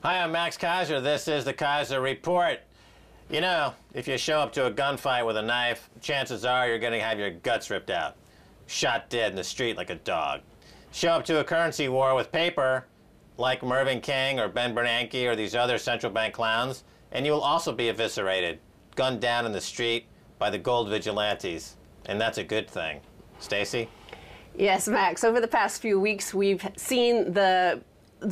Hi, I'm Max Keiser. This is the Keiser Report. You know, if you show up to a gunfight with a knife, chances are you're going to have your guts ripped out. Shot dead in the street like a dog. Show up to a currency war with paper, like Mervyn King or Ben Bernanke or these other central bank clowns, and you will also be eviscerated, gunned down in the street by the gold vigilantes. And that's a good thing. Stacy? Yes, Max. Over the past few weeks, we've seen the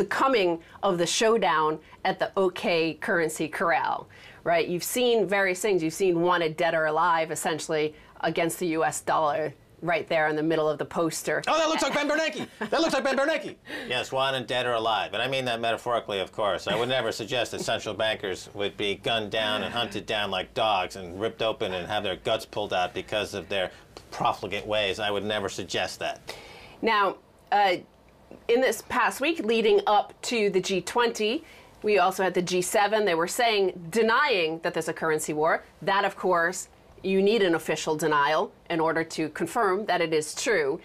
coming of the showdown at the OK currency corral, right? You've seen various things. You've seen wanted dead or alive, essentially, against the U.S. dollar right there in the middle of the poster. Oh, that looks like Ben Bernanke! That looks like Ben Bernanke! Yes, wanted dead or alive. And I mean that metaphorically, of course. I would never suggest that central bankers would be gunned down and hunted down like dogs and ripped open and have their guts pulled out because of their profligate ways. I would never suggest that. Now, in this past week leading up to the G20, we also had the G7. They were denying that there's a currency war. That, of course, you need an official denial in order to confirm that it is true.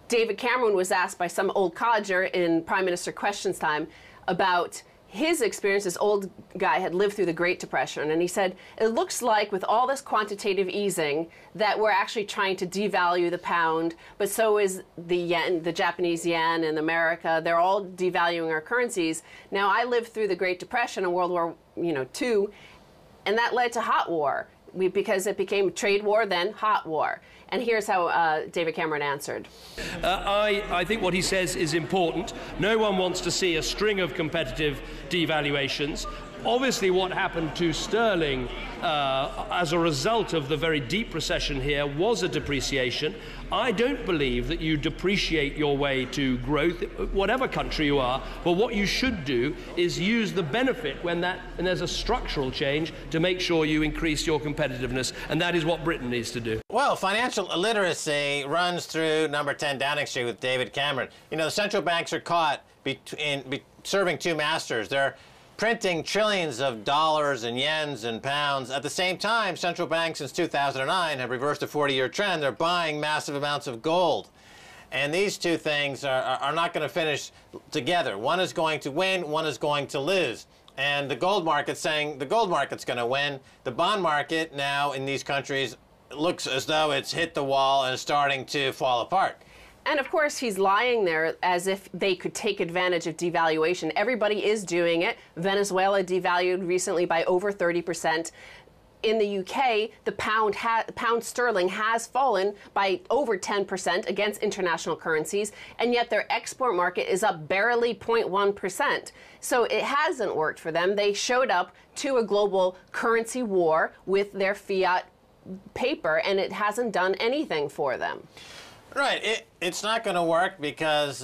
David Cameron was asked by some old codger in Prime Minister Questions Time about his experience. This old guy had lived through the Great Depression, and he said, it looks like with all this quantitative easing that we're actually trying to devalue the pound, but so is the yen, the Japanese yen in America. They're all devaluing our currencies. Now, I lived through the Great Depression and World War II, and that led to hot war. Because it became trade war, then hot war. And here's how David Cameron answered. I think what he says is important. No one wants to see a string of competitive devaluations. Obviously, what happened to sterling as a result of the very deep recession here was a depreciation. I don't believe that you depreciate your way to growth, whatever country you are, but what you should do is use the benefit when there's a structural change to make sure you increase your competitiveness, and that is what Britain needs to do. Well, financial illiteracy runs through number 10 Downing Street with David Cameron. You know, the central banks are caught serving two masters. They're printing trillions of dollars and yens and pounds. At the same time, central banks since 2009 have reversed a 40-year trend. They're buying massive amounts of gold. And these two things are not going to finish together. One is going to win, one is going to lose. And the gold market's saying the gold market's going to win. The bond market now in these countries looks as though it's hit the wall and is starting to fall apart. And of course, he's lying there as if they could take advantage of devaluation. Everybody is doing it. Venezuela devalued recently by over 30%. In the UK, the pound sterling has fallen by over 10% against international currencies, and yet their export market is up barely 0.1%. So it hasn't worked for them. They showed up to a global currency war with their fiat paper, and it hasn't done anything for them. Right. It's not going to work because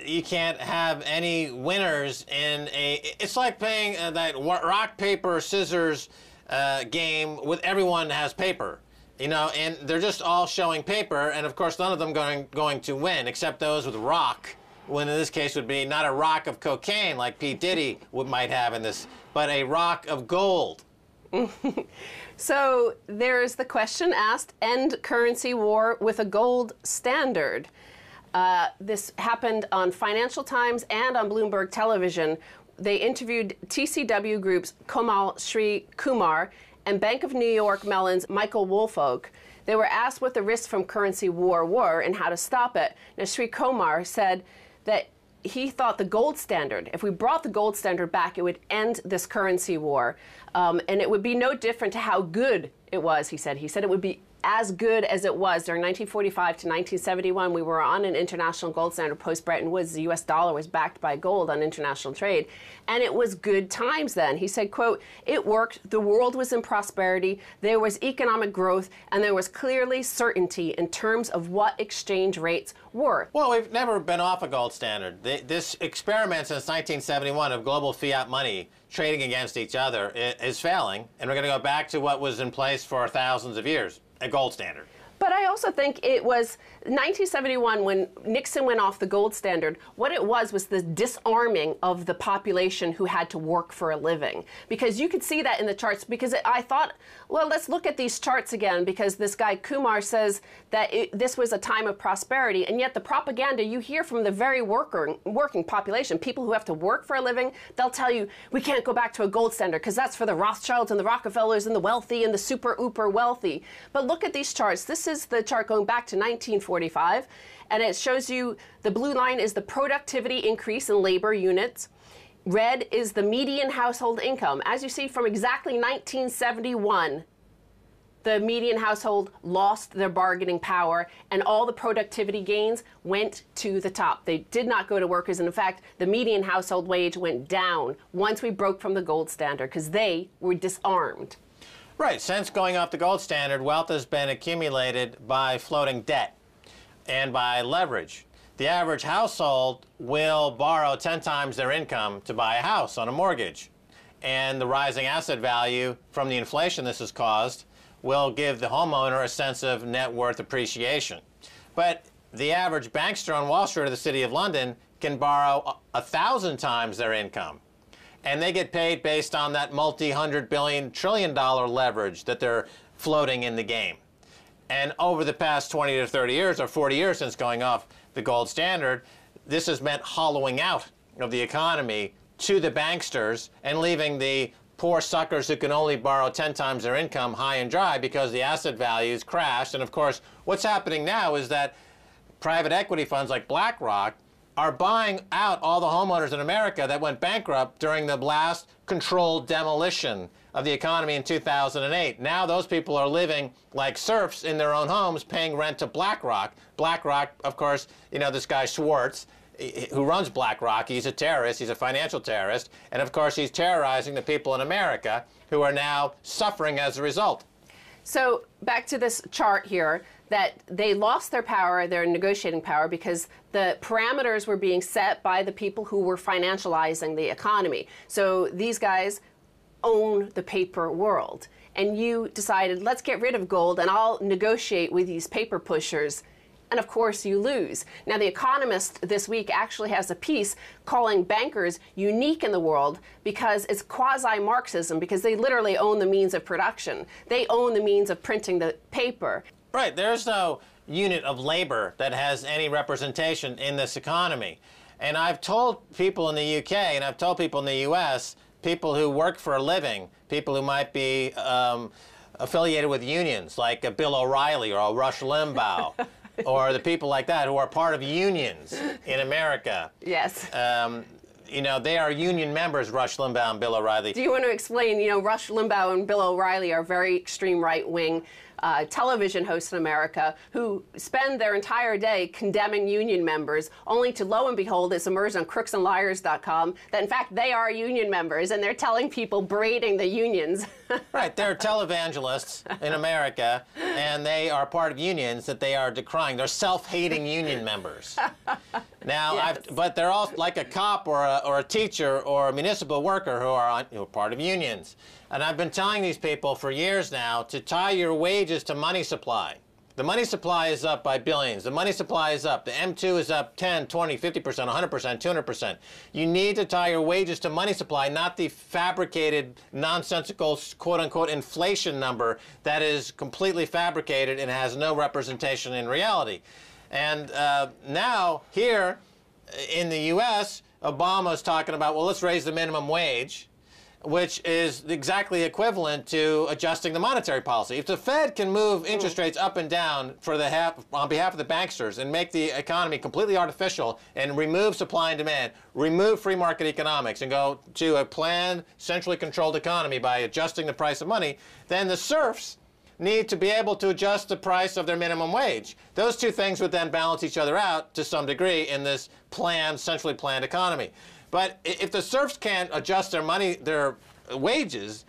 you can't have any winners in a... It's like playing that rock, paper, scissors game with everyone has paper. You know, and they're just all showing paper, and of course none of them going to win, except those with rock, when in this case would be not a rock of cocaine like P. Diddy might have in this, but a rock of gold. So there's the question asked, end currency war with a gold standard. This happened on Financial Times and on Bloomberg Television. They interviewed TCW Group's Komal Sri Kumar and Bank of New York Mellon's Michael Woolfolk. They were asked what the risks from currency war were and how to stop it. Now, Sri Kumar said that he thought the gold standard, if we brought the gold standard back, it would end this currency war. And it would be no different to how good it was, he said. He said it would be as good as it was during 1945 to 1971. We were on an international gold standard post-Bretton Woods. The U.S. dollar was backed by gold on international trade. And it was good times then. He said, quote, it worked. The world was in prosperity. There was economic growth. And there was clearly certainty in terms of what exchange rates were. Well, we've never been off a gold standard. This experiment since 1971 of global fiat money trading against each other is failing. And we're going to go back to what was in place for thousands of years. A gold standard. But I also think it was 1971 when Nixon went off the gold standard. What it was the disarming of the population who had to work for a living. Because you could see that in the charts, because I thought, well, let's look at these charts again, because this guy Kumar says that this was a time of prosperity, and yet the propaganda you hear from the very working population, people who have to work for a living, they'll tell you, we can't go back to a gold standard because that's for the Rothschilds and the Rockefellers and the wealthy and the super uber wealthy. But look at these charts. This is the chart going back to 1945, and it shows you the blue line is the productivity increase in labor units. Red is the median household income. As you see, from exactly 1971, the median household lost their bargaining power, and all the productivity gains went to the top. They did not go to workers, and in fact, the median household wage went down once we broke from the gold standard, because they were disarmed. Right. Since going off the gold standard, wealth has been accumulated by floating debt and by leverage. The average household will borrow 10 times their income to buy a house on a mortgage. And the rising asset value from the inflation this has caused will give the homeowner a sense of net worth appreciation. But the average bankster on Wall Street or the City of London can borrow 1,000 times their income. And they get paid based on that multi-hundred billion, trillion-dollar leverage that they're floating in the game. And over the past 20 to 30 years, or 40 years since going off the gold standard, this has meant hollowing out of the economy to the banksters and leaving the poor suckers who can only borrow 10 times their income high and dry because the asset values crashed. And of course, what's happening now is that private equity funds like BlackRock are buying out all the homeowners in America that went bankrupt during the last controlled demolition of the economy in 2008. Now those people are living like serfs in their own homes, paying rent to BlackRock. BlackRock, of course, you know, this guy Schwartz, who runs BlackRock, he's a terrorist, he's a financial terrorist, and of course he's terrorizing the people in America who are now suffering as a result. So back to this chart here, that they lost their power, their negotiating power, because the parameters were being set by the people who were financializing the economy. So these guys own the paper world. And you decided, let's get rid of gold and I'll negotiate with these paper pushers. And of course you lose. Now The Economist this week actually has a piece calling bankers unique in the world because it's quasi-Marxism, because they literally own the means of production. They own the means of printing the paper. Right, there's no unit of labor that has any representation in this economy. And I've told people in the UK and I've told people in the US, people who work for a living, people who might be affiliated with unions like a Bill O'Reilly or a Rush Limbaugh, or the people like that who are part of unions in America. Yes. You know, they are union members, Rush Limbaugh and Bill O'Reilly. Do you want to explain, you know, Rush Limbaugh and Bill O'Reilly are very extreme right-wing television hosts in America who spend their entire day condemning union members, only to, lo and behold, it's emerged on crooksandliars.com that, in fact, they are union members, and they're telling people, berating the unions. Right, they're televangelists in America, and they are part of unions that they are decrying. They're self-hating union members. Now, yes. But they're all like a cop or a teacher or a municipal worker who are part of unions. And I've been telling these people for years now to tie your wages to money supply. The money supply is up by billions. The money supply is up. The M2 is up 10, 20, 50%, 100%, 200%. You need to tie your wages to money supply, not the fabricated, nonsensical, quote-unquote, inflation number that is completely fabricated and has no representation in reality. And now, here in the U.S., Obama's talking about, well, let's raise the minimum wage, which is exactly equivalent to adjusting the monetary policy. If the Fed can move interest rates up and down on behalf of the banksters and make the economy completely artificial and remove supply and demand, remove free market economics and go to a planned, centrally controlled economy by adjusting the price of money, then the serfs need to be able to adjust the price of their minimum wage. Those two things would then balance each other out to some degree in this planned, centrally planned economy. But if the serfs can't adjust their wages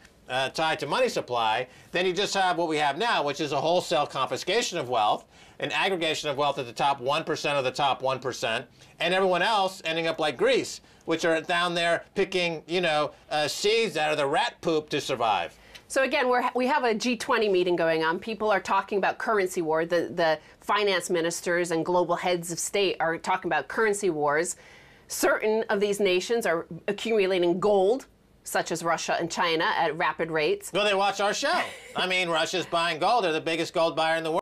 tied to money supply, then you just have what we have now, which is a wholesale confiscation of wealth, an aggregation of wealth at the top 1% of the top 1%, and everyone else ending up like Greece, which are down there picking, you know, seeds out of the rat poop to survive. So again, we have a G20 meeting going on. People are talking about currency war. The finance ministers and global heads of state are talking about currency wars. Certain of these nations are accumulating gold, such as Russia and China, at rapid rates. Well, they watch our show. I mean, Russia's buying gold. They're the biggest gold buyer in the world.